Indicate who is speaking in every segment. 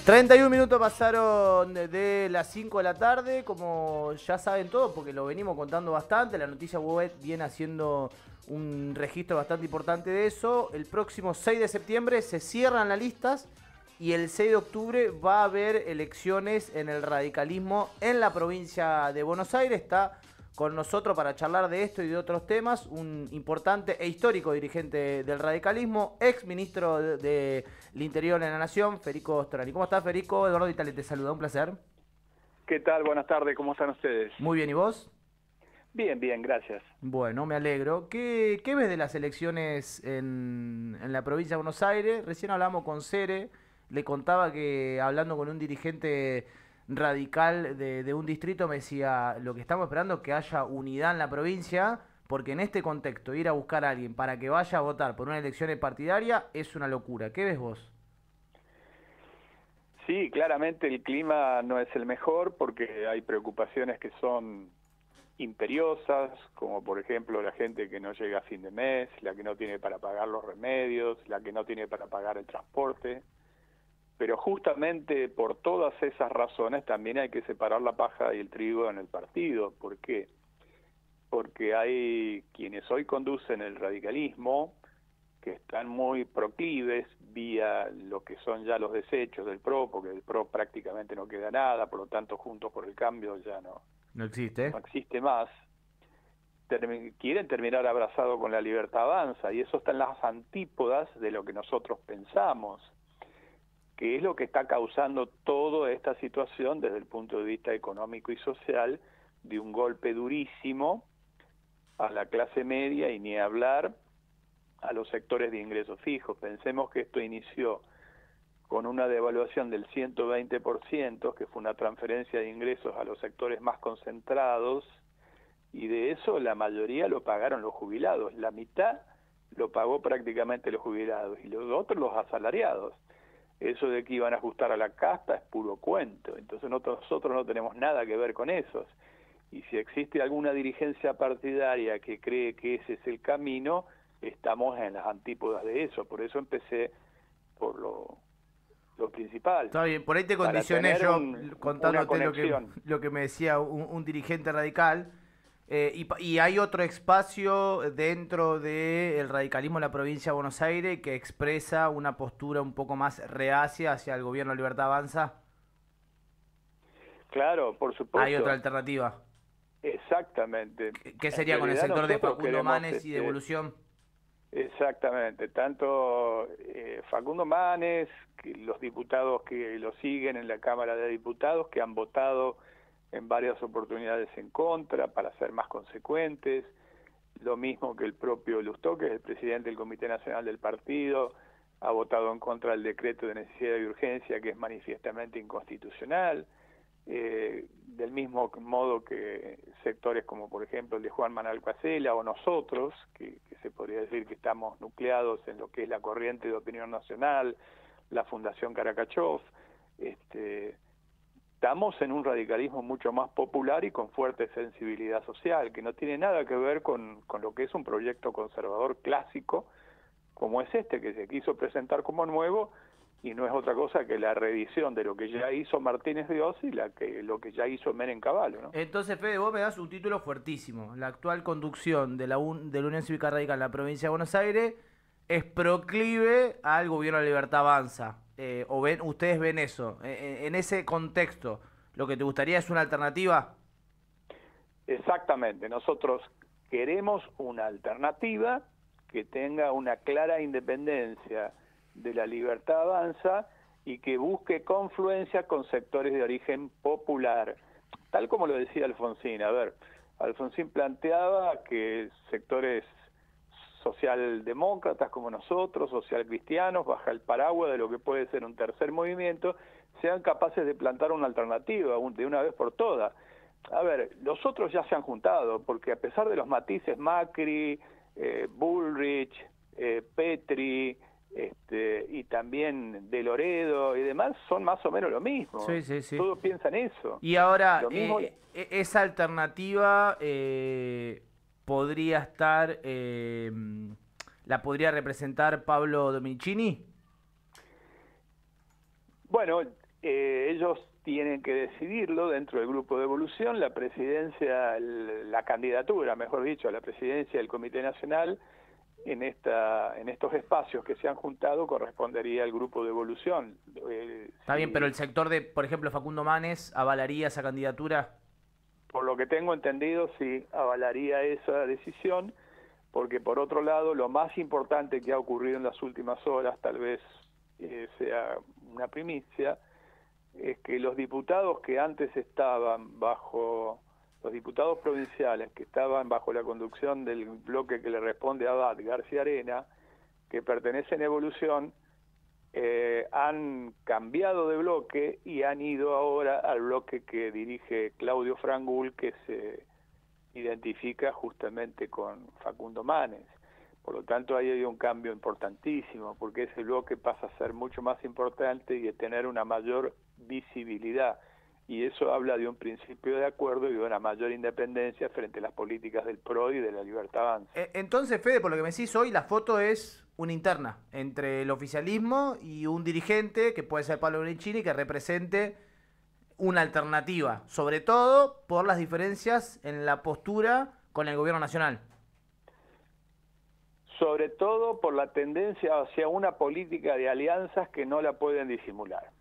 Speaker 1: 31 minutos pasaron de las 5 de la tarde, como ya saben todos, porque lo venimos contando bastante, la noticia web viene haciendo un registro bastante importante de eso. El próximo 6 de septiembre se cierran las listas y el 6 de octubre va a haber elecciones en el radicalismo en la provincia de Buenos Aires. Está con nosotros para charlar de esto y de otros temas un importante e histórico dirigente del radicalismo, ex ministro del Interior de la Nación, Federico Storani. ¿Cómo estás, Federico? Eduardo Vitale te saluda, un placer.
Speaker 2: ¿Qué tal? Buenas tardes, ¿cómo están ustedes?
Speaker 1: Muy bien, ¿y vos?
Speaker 2: Bien, bien, gracias.
Speaker 1: Bueno, me alegro. ¿Qué ves de las elecciones en la provincia de Buenos Aires? Recién hablamos con Cere, le contaba que hablando con un dirigente radical de un distrito me decía, lo que estamos esperando es que haya unidad en la provincia, porque en este contexto ir a buscar a alguien para que vaya a votar por una elección partidaria es una locura. ¿Qué ves vos?
Speaker 2: Sí, claramente el clima no es el mejor porque hay preocupaciones que son imperiosas, como por ejemplo la gente que no llega a fin de mes, la que no tiene para pagar los remedios, la que no tiene para pagar el transporte. Pero justamente por todas esas razones también hay que separar la paja y el trigo en el partido. ¿Por qué? Porque hay quienes hoy conducen el radicalismo que están muy proclives vía lo que son ya los desechos del PRO, porque del PRO prácticamente no queda nada, por lo tanto Juntos por el Cambio ya
Speaker 1: No existe.
Speaker 2: no existe más. Quieren terminar abrazado con la Libertad Avanza, y eso está en las antípodas de lo que nosotros pensamos, que es lo que está causando toda esta situación desde el punto de vista económico y social, de un golpe durísimo a la clase media y ni hablar a los sectores de ingresos fijos. Pensemos que esto inició con una devaluación del 120%, que fue una transferencia de ingresos a los sectores más concentrados, y de eso la mayoría lo pagaron los jubilados, la mitad lo pagó prácticamente los jubilados y los otros los asalariados. Eso de que iban a ajustar a la casta es puro cuento, entonces nosotros no tenemos nada que ver con esos. Y si existe alguna dirigencia partidaria que cree que ese es el camino, estamos en las antípodas de eso. Por eso empecé por lo principal.
Speaker 1: Está bien, por ahí te condicioné yo contándote lo que me decía un dirigente radical. Y hay otro espacio dentro del radicalismo en la provincia de Buenos Aires que expresa una postura un poco más reacia hacia el gobierno de Libertad Avanza.
Speaker 2: Claro, por supuesto.
Speaker 1: Hay otra alternativa.
Speaker 2: Exactamente.
Speaker 1: ¿Qué sería con el sector de Facundo Manes y de Evolución?
Speaker 2: Exactamente, tanto Facundo Manes, los diputados que lo siguen en la Cámara de Diputados, que han votado en varias oportunidades en contra para ser más consecuentes, lo mismo que el propio Lustó, que es el presidente del Comité Nacional del Partido, ha votado en contra del decreto de necesidad y urgencia, que es manifiestamente inconstitucional, del mismo modo que sectores como por ejemplo el de Juan Manuel Casella o nosotros, que se podría decir que estamos nucleados en lo que es la corriente de opinión nacional, la Fundación Caracachov, estamos en un radicalismo mucho más popular y con fuerte sensibilidad social, que no tiene nada que ver con lo que es un proyecto conservador clásico, como es este, que se quiso presentar como nuevo, y no es otra cosa que la reedición de lo que ya hizo Martínez de Oz y lo que ya hizo Menem Cavallo, ¿no?
Speaker 1: Entonces, Fede, vos me das un título fuertísimo. La actual conducción de la Unión Cívica Radical en la provincia de Buenos Aires es proclive al gobierno de Libertad Avanza. ¿Ustedes ven eso? En ese contexto, ¿lo que te gustaría es una alternativa?
Speaker 2: Exactamente. Nosotros queremos una alternativa que tenga una clara independencia de la Libertad Avanza y que busque confluencia con sectores de origen popular, tal como lo decía Alfonsín. A ver, Alfonsín planteaba que sectores socialdemócratas como nosotros, socialcristianos, bajo el paraguas de lo que puede ser un tercer movimiento, sean capaces de plantar una alternativa de una vez por todas. A ver, los otros ya se han juntado, porque a pesar de los matices Macri, Bullrich, Petri, y también de Loredo y demás, son más o menos lo mismo.
Speaker 1: Sí, sí, sí.
Speaker 2: Todos piensan eso.
Speaker 1: Y ahora,
Speaker 2: Lo mismo...
Speaker 1: esa alternativa podría estar, ¿la podría representar Pablo Dominichini?
Speaker 2: Bueno, ellos tienen que decidirlo dentro del grupo de evolución. La presidencia, la candidatura, mejor dicho, a la presidencia del Comité Nacional en estos espacios que se han juntado correspondería al grupo de evolución.
Speaker 1: Está bien, pero el sector de, por ejemplo, Facundo Manes, ¿avalaría esa candidatura?
Speaker 2: Por lo que tengo entendido, sí, avalaría esa decisión, porque por otro lado, lo más importante que ha ocurrido en las últimas horas, tal vez sea una primicia, es que los diputados que antes estaban bajo, los diputados provinciales que estaban bajo la conducción del bloque que le responde a Abad, García Arena, que pertenecen a Evolución, han cambiado de bloque y han ido ahora al bloque que dirige Claudio Frangul, que se identifica justamente con Facundo Manes. Por lo tanto, ahí hay un cambio importantísimo, porque ese bloque pasa a ser mucho más importante y a tener una mayor visibilidad. Y eso habla de un principio de acuerdo y de una mayor independencia frente a las políticas del PRO y de la Libertad Avanza.
Speaker 1: Entonces, Fede, por lo que me decís hoy, la foto es una interna entre el oficialismo y un dirigente, que puede ser Pablo Bonachini, que represente una alternativa, sobre todo por las diferencias en la postura con el gobierno nacional.
Speaker 2: Sobre todo por la tendencia hacia una política de alianzas que no la pueden disimular.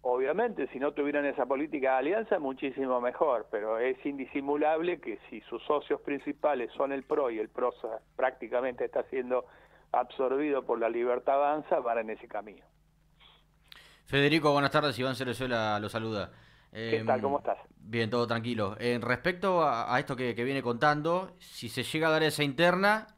Speaker 2: Obviamente, si no tuvieran esa política de alianza, muchísimo mejor, pero es indisimulable que si sus socios principales son el PRO y el PRO prácticamente está siendo absorbido por la Libertad Avanza, van en ese camino.
Speaker 3: Federico, buenas tardes. Iván Cerezuela lo saluda.
Speaker 2: ¿Qué tal? ¿Cómo estás?
Speaker 3: Bien, todo tranquilo. Respecto a esto que viene contando, si se llega a dar esa interna,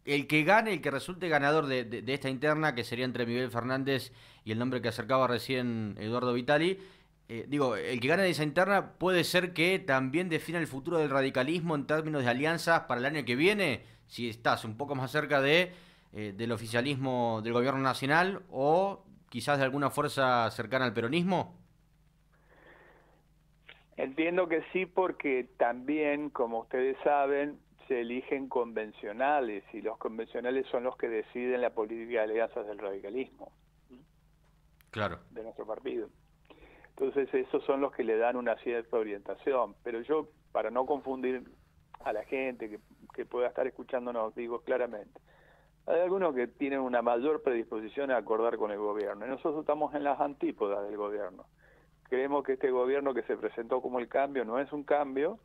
Speaker 3: el que gane, el que resulte ganador de esta interna, que sería entre Miguel Fernández y el nombre que acercaba recién Eduardo Vitali, el que gane de esa interna puede ser que también defina el futuro del radicalismo en términos de alianzas para el año que viene, si estás un poco más cerca del oficialismo del gobierno nacional o quizás de alguna fuerza cercana al peronismo.
Speaker 2: Entiendo que sí, porque también, como ustedes saben, se eligen convencionales y los convencionales son los que deciden la política de alianzas del radicalismo.
Speaker 3: Claro.
Speaker 2: De nuestro partido. Entonces esos son los que le dan una cierta orientación, pero yo, para no confundir a la gente que pueda estar escuchándonos, digo claramente, hay algunos que tienen una mayor predisposición a acordar con el gobierno, y nosotros estamos en las antípodas del gobierno. Creemos que este gobierno que se presentó como el cambio no es un cambio,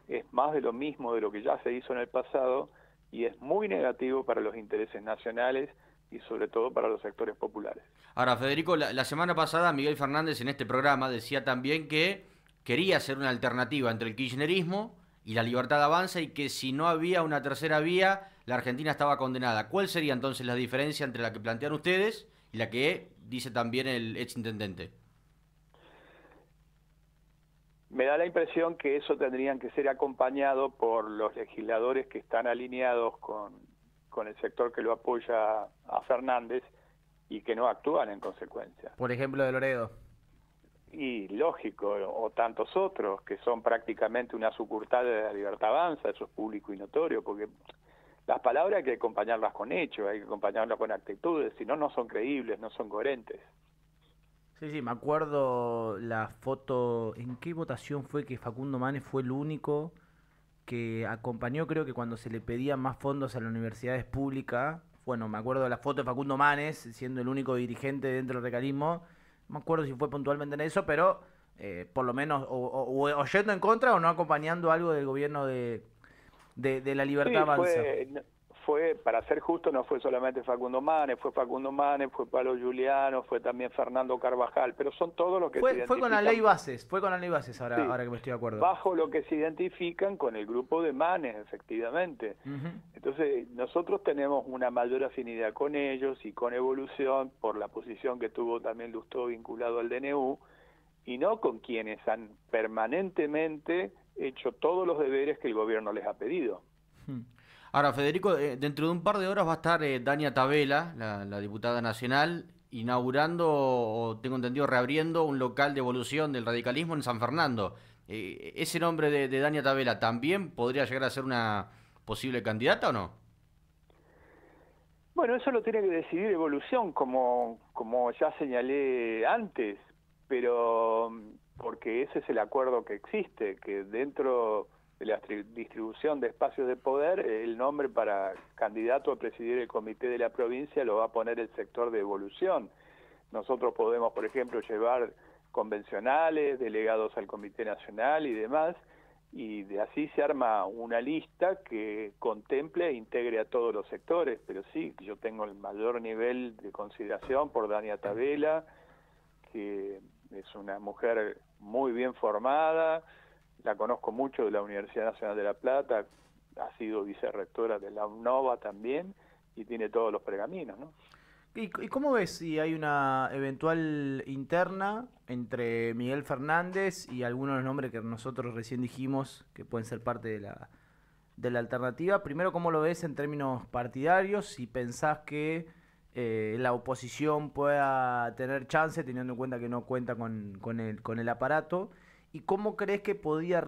Speaker 2: es más de lo mismo de lo que ya se hizo en el pasado y es muy negativo para los intereses nacionales y sobre todo para los sectores populares.
Speaker 3: Ahora, Federico, la semana pasada Miguel Fernández en este programa decía también que quería hacer una alternativa entre el kirchnerismo y la Libertad Avanza y que si no había una tercera vía, la Argentina estaba condenada. ¿Cuál sería entonces la diferencia entre la que plantean ustedes y la que dice también el exintendente?
Speaker 2: Me da la impresión que eso tendrían que ser acompañado por los legisladores que están alineados con el sector que lo apoya a Fernández y que no actúan en consecuencia.
Speaker 1: Por ejemplo, de Loredo.
Speaker 2: Y lógico, o tantos otros, que son prácticamente una sucursal de la Libertad Avanza, eso es público y notorio, porque las palabras hay que acompañarlas con hechos, hay que acompañarlas con actitudes, si no, no son creíbles, no son coherentes.
Speaker 1: Sí, me acuerdo la foto, ¿en qué votación fue que Facundo Manes fue el único que acompañó, creo que cuando se le pedían más fondos a las universidades públicas? Bueno, me acuerdo de la foto de Facundo Manes siendo el único dirigente dentro del radicalismo, no me acuerdo si fue puntualmente en eso, pero por lo menos o yendo en contra o no acompañando algo del gobierno de la Libertad Avanza.
Speaker 2: Fue, para ser justo, no fue solamente Facundo Manes, fue Pablo Giuliano, fue también Fernando Carvajal, pero son todos los que se identifican.
Speaker 1: Fue con la ley bases, ahora,
Speaker 2: sí,
Speaker 1: ahora que me estoy de acuerdo.
Speaker 2: Bajo lo que se identifican con el grupo de Manes, efectivamente. Entonces, nosotros tenemos una mayor afinidad con ellos y con Evolución por la posición que tuvo también Lustó vinculado al DNU, y no con quienes han permanentemente hecho todos los deberes que el gobierno les ha pedido.
Speaker 3: Ahora, Federico, dentro de un par de horas va a estar Dania Tabela, la diputada nacional, inaugurando, o tengo entendido, reabriendo un local de Evolución del radicalismo en San Fernando. ¿Ese nombre de Dania Tabela también podría llegar a ser una posible candidata o no?
Speaker 2: Bueno, eso lo tiene que decidir Evolución, como ya señalé antes, pero porque ese es el acuerdo que existe, que dentro de la distribución de espacios de poder, el nombre para candidato a presidir el comité de la provincia lo va a poner el sector de Evolución. Nosotros podemos, por ejemplo, llevar convencionales, delegados al Comité Nacional y demás, y de así se arma una lista que contemple e integre a todos los sectores. Pero sí, yo tengo el mayor nivel de consideración por Dania Tabela, que es una mujer muy bien formada, la conozco mucho de la Universidad Nacional de La Plata, ha sido vicerrectora de la UNOVA también, y tiene todos los pergaminos, ¿no?
Speaker 1: ¿Y cómo ves si hay una eventual interna entre Miguel Fernández y algunos de los nombres que nosotros recién dijimos que pueden ser parte de la alternativa? Primero, ¿cómo lo ves en términos partidarios? Si pensás que la oposición pueda tener chance, teniendo en cuenta que no cuenta con el aparato. ¿Y cómo crees que podría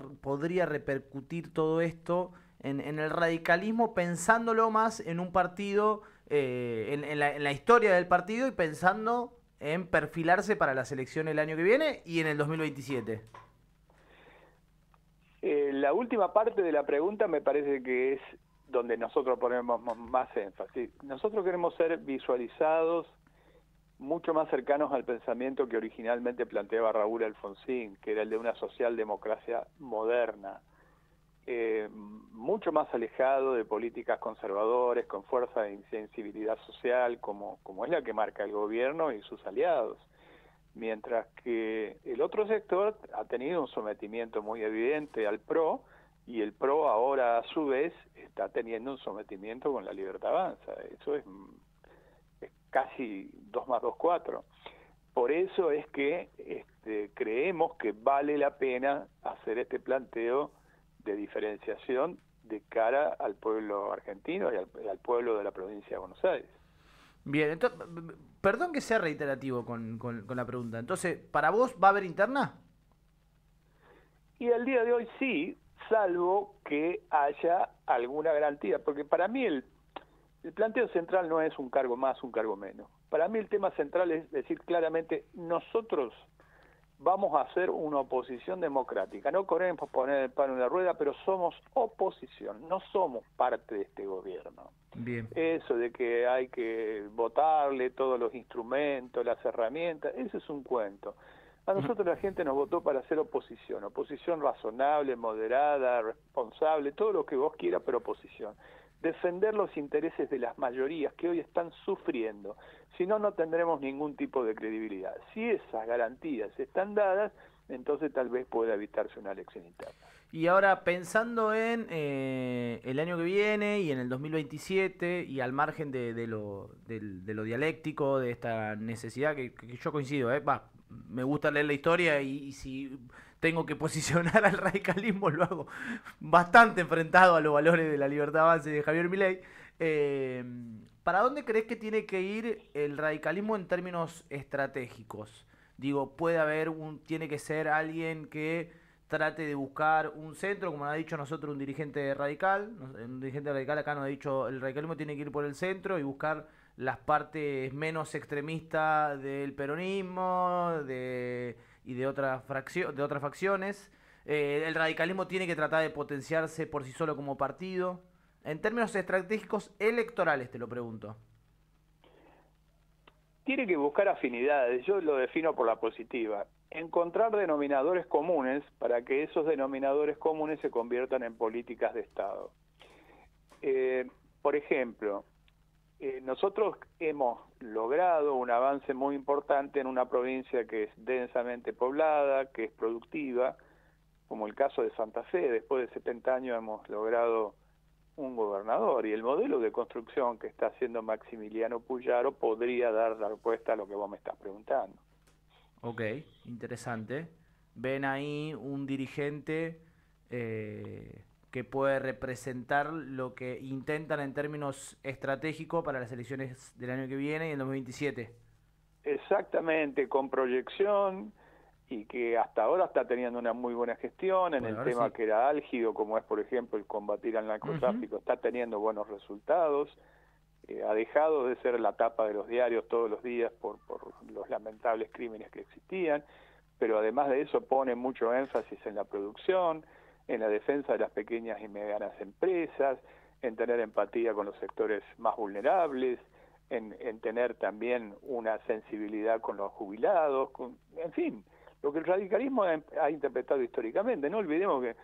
Speaker 1: repercutir todo esto en el radicalismo, pensándolo más en un partido, en la historia del partido y pensando en perfilarse para las elecciones el año que viene y en el 2027?
Speaker 2: La última parte de la pregunta me parece que es donde nosotros ponemos más énfasis. Nosotros queremos ser visualizados mucho más cercanos al pensamiento que originalmente planteaba Raúl Alfonsín, que era el de una socialdemocracia moderna, mucho más alejado de políticas conservadoras, con fuerza de insensibilidad social, como es la que marca el gobierno y sus aliados. Mientras que el otro sector ha tenido un sometimiento muy evidente al PRO, y el PRO ahora a su vez está teniendo un sometimiento con la Libertad Avanza. Eso es casi 2 más 2, 4. Por eso es que creemos que vale la pena hacer este planteo de diferenciación de cara al pueblo argentino y al pueblo de la provincia de Buenos Aires.
Speaker 1: Bien, entonces, perdón que sea reiterativo con la pregunta. Entonces, ¿para vos va a haber interna?
Speaker 2: Y al día de hoy sí, salvo que haya alguna garantía, porque para mí el planteo central no es un cargo más, un cargo menos. Para mí el tema central es decir claramente, nosotros vamos a hacer una oposición democrática. No queremos poner el palo en la rueda, pero somos oposición, no somos parte de este gobierno.
Speaker 1: Bien.
Speaker 2: Eso de que hay que votarle todos los instrumentos, las herramientas, eso es un cuento. A nosotros la gente nos votó para hacer oposición razonable, moderada, responsable, todo lo que vos quieras, pero oposición. Defender los intereses de las mayorías que hoy están sufriendo. Si no, no tendremos ningún tipo de credibilidad. Si esas garantías están dadas, entonces tal vez pueda evitarse una elección interna.
Speaker 1: Y ahora, pensando en el año que viene y en el 2027, y al margen de lo dialéctico, de esta necesidad que yo coincido, me gusta leer la historia y si tengo que posicionar al radicalismo lo hago bastante enfrentado a los valores de la Libertad Avanza y de Javier Milei. ¿Para dónde crees que tiene que ir el radicalismo en términos estratégicos? Digo, tiene que ser alguien que trate de buscar un centro, como nos ha dicho nosotros un dirigente radical acá nos ha dicho, el radicalismo tiene que ir por el centro y buscar las partes menos extremistas del peronismo y de otras facciones. El radicalismo tiene que tratar de potenciarse por sí solo como partido. En términos estratégicos electorales, te lo pregunto.
Speaker 2: Tiene que buscar afinidades, yo lo defino por la positiva. Encontrar denominadores comunes para que esos denominadores comunes se conviertan en políticas de Estado. Por ejemplo, nosotros hemos logrado un avance muy importante en una provincia que es densamente poblada, que es productiva, como el caso de Santa Fe. Después de 70 años hemos logrado un gobernador, y el modelo de construcción que está haciendo Maximiliano Puyaro podría dar la respuesta a lo que vos me estás preguntando.
Speaker 1: Ok, interesante. ¿Ven ahí un dirigente que puede representar lo que intentan en términos estratégicos para las elecciones del año que viene y el 2027?
Speaker 2: Exactamente, con proyección, y que hasta ahora está teniendo una muy buena gestión en el tema que era álgido, como es por ejemplo el combatir al narcotráfico, está teniendo buenos resultados, ha dejado de ser la tapa de los diarios todos los días por los lamentables crímenes que existían, pero además de eso pone mucho énfasis en la producción, en la defensa de las pequeñas y medianas empresas, en tener empatía con los sectores más vulnerables, en tener también una sensibilidad con los jubilados, en fin, lo que el radicalismo ha interpretado históricamente. No olvidemos que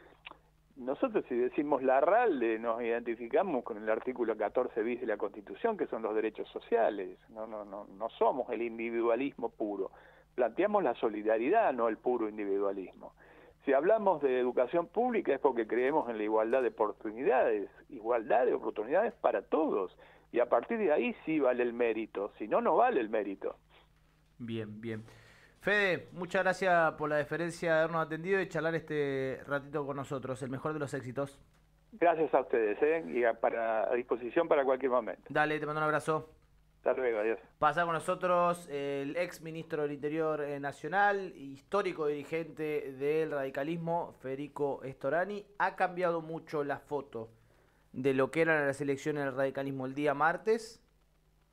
Speaker 2: nosotros, si decimos Larralde, nos identificamos con el artículo 14 bis de la Constitución, que son los derechos sociales. No somos el individualismo puro. Planteamos la solidaridad, no el puro individualismo. Si hablamos de educación pública es porque creemos en la igualdad de oportunidades para todos. Y a partir de ahí sí vale el mérito, si no, no vale el mérito.
Speaker 1: Bien, bien. Fede, muchas gracias por la deferencia de habernos atendido y charlar este ratito con nosotros. El mejor de los éxitos.
Speaker 2: Gracias a ustedes, y a disposición para cualquier momento.
Speaker 1: Dale, te mando un abrazo.
Speaker 2: Hasta luego, adiós.
Speaker 1: Pasa con nosotros el ex ministro del Interior Nacional, histórico dirigente del radicalismo, Federico Storani. Ha cambiado mucho la foto de lo que eran las elecciones del radicalismo el día martes,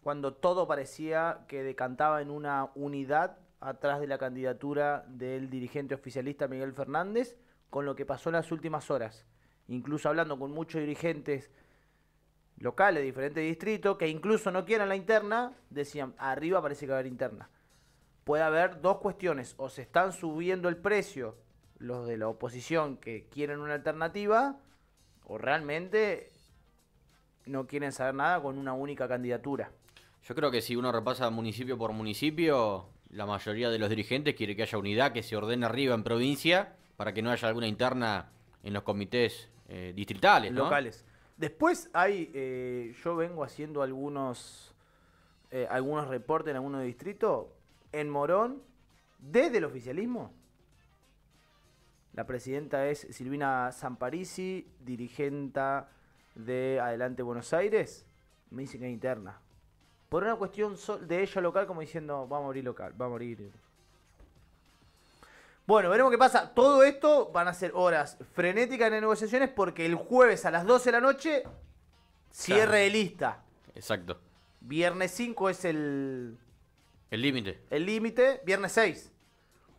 Speaker 1: cuando todo parecía que decantaba en una unidad atrás de la candidatura del dirigente oficialista Miguel Fernández, con lo que pasó en las últimas horas. Incluso hablando con muchos dirigentes locales de diferentes distritos, que incluso no quieren la interna, decían, arriba parece que va a haber interna. Puede haber dos cuestiones: o se están subiendo el precio los de la oposición que quieren una alternativa, o realmente no quieren saber nada con una única candidatura.
Speaker 3: Yo creo que si uno repasa municipio por municipio, la mayoría de los dirigentes quiere que haya unidad, que se ordene arriba en provincia, para que no haya alguna interna en los comités distritales, ¿no?
Speaker 1: Locales. Después hay, yo vengo haciendo algunos reportes en algunos distritos. En Morón, desde el oficialismo, la presidenta es Silvina Zamparisi, dirigenta de Adelante Buenos Aires. Me dicen que es interna. Por una cuestión de ella local, como diciendo, vamos a abrir local, vamos a abrir. Bueno, veremos qué pasa. Todo esto van a ser horas frenéticas de negociaciones, porque el jueves a las 12 de la noche cierre de lista.
Speaker 3: Exacto.
Speaker 1: Viernes 5 es el
Speaker 3: límite.
Speaker 1: El límite, viernes 6.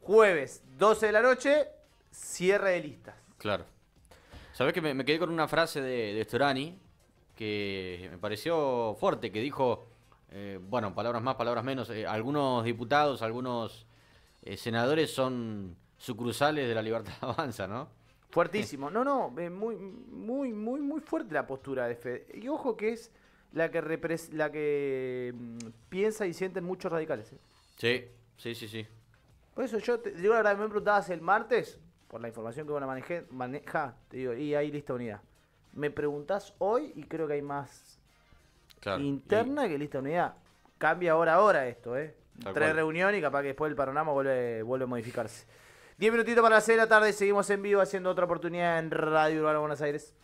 Speaker 1: Jueves 12 de la noche, cierre de listas.
Speaker 3: Claro. ¿Sabés que me quedé con una frase de Storani que me pareció fuerte, que dijo, bueno, palabras más, palabras menos, algunos diputados, algunos senadores son sucursales de la Libertad Avanza, ¿no?
Speaker 1: Fuertísimo. Muy fuerte la postura de Fede. Y ojo que es la que piensa y sienten muchos radicales.
Speaker 3: Sí.
Speaker 1: Por eso yo te digo la verdad, me preguntabas el martes, por la información que uno maneja, te digo, y hay lista unidad. Me preguntás hoy y creo que hay más interna que lista unidad. Cambia hora a hora esto, Tres reuniones y capaz que después el panorama vuelve a modificarse. 10 minutitos para las 6 de la tarde, seguimos en vivo haciendo otra oportunidad en Radio Urbana Buenos Aires.